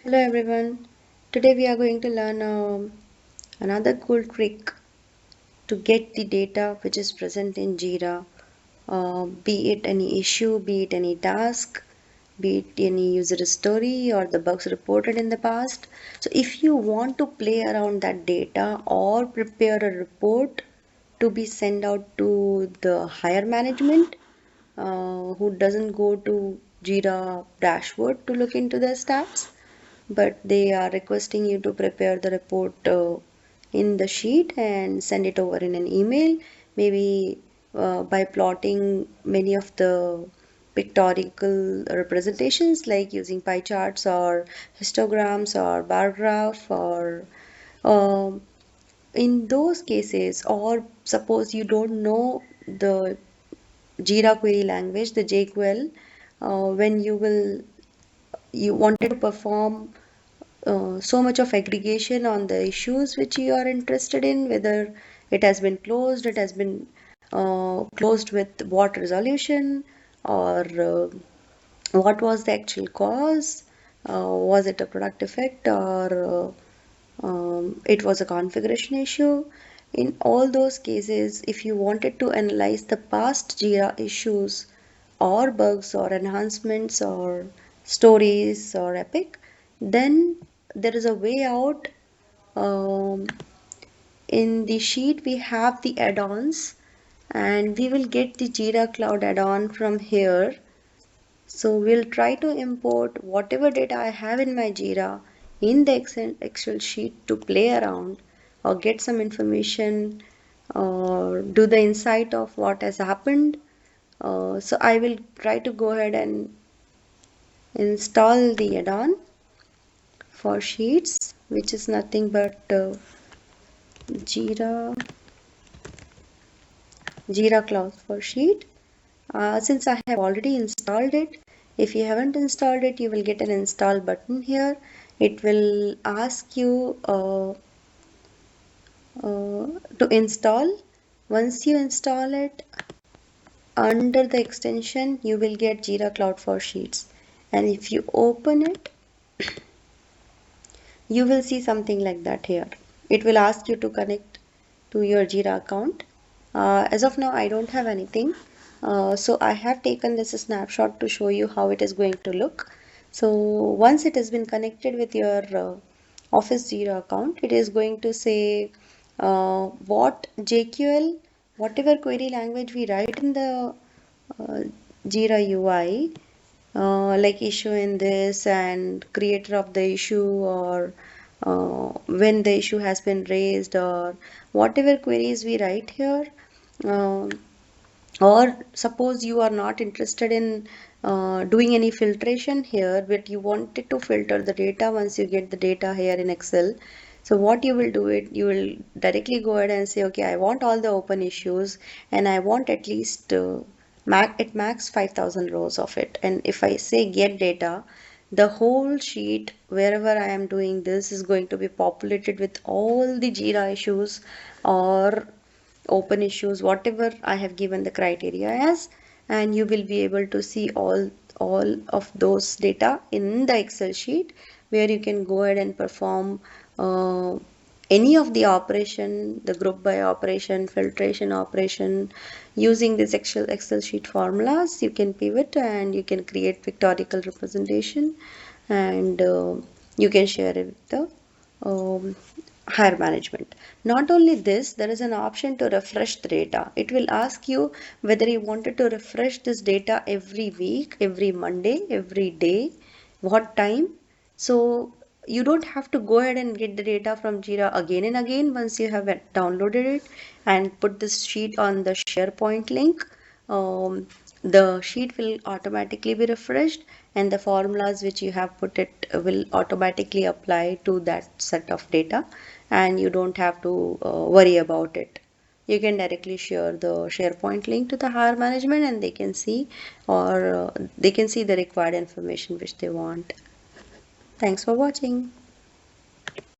Hello everyone. Today we are going to learn another cool trick to get the data which is present in Jira, be it any issue, be it any task, be it any user story or the bugs reported in the past. So if you want to play around that data or prepare a report to be sent out to the higher management, who doesn't go to Jira dashboard to look into their stats, but they are requesting you to prepare the report in the sheet and send it over in an email, maybe by plotting many of the pictorial representations like using pie charts or histograms or bar graph or um, in those cases, or suppose you don't know the Jira query language, the JQL, when you wanted to perform so much of aggregation on the issues which you are interested in, whether it has been closed, it has been closed with what resolution, or what was the actual cause, was it a product defect, or it was a configuration issue. In all those cases, if you wanted to analyze the past Jira issues or bugs or enhancements or stories or epic, then there is a way out. Um, in the sheet, we have the add-ons, and we will get the Jira Cloud add-on from here. So we'll try to import whatever data I have in my Jira in the Excel sheet to play around or get some information or do the insight of what has happened. So I will try to go ahead and install the add-on for Sheets, which is nothing but Jira Jira Cloud for Sheet. Since I have already installed it, if you haven't installed it, you will get an install button here. It will ask you to install. Once you install it, under the extension, you will get Jira Cloud for Sheets. And if you open it, you will see something like that here. It will ask you to connect to your Jira account. As of now, I don't have anything. So I have taken this snapshot to show you how it is going to look. So once it has been connected with your Office Jira account, it is going to say what JQL, whatever query language we write in the uh, Jira UI, like issue in this and creator of the issue, or when the issue has been raised, or whatever queries we write here. um, or suppose you are not interested in doing any filtration here, but you wanted to filter the data once you get the data here in Excel. So what you will do, you will directly go ahead and say, okay, I want all the open issues and I want at least max 5,000 rows of it. And if I say get data, the whole sheet wherever I am doing this is going to be populated with all the Jira issues or open issues, whatever I have given the criteria as, and you will be able to see all of those data in the Excel sheet, where you can go ahead and perform uh, any of the operation, the group by operation, filtration operation, using this Excel sheet formulas. You can pivot and you can create pictorial representation, and you can share it with the higher management. Not only this, there is an option to refresh the data. It will ask you whether you wanted to refresh this data every week, every Monday, every day, what time. So you don't have to go ahead and get the data from Jira again and again once you have downloaded it and put this sheet on the SharePoint link. Um, the sheet will automatically be refreshed, and the formulas which you have put it will automatically apply to that set of data, and you don't have to worry about it. You can directly share the SharePoint link to the higher management, and they can see, or they can see the required information which they want. Thanks for watching.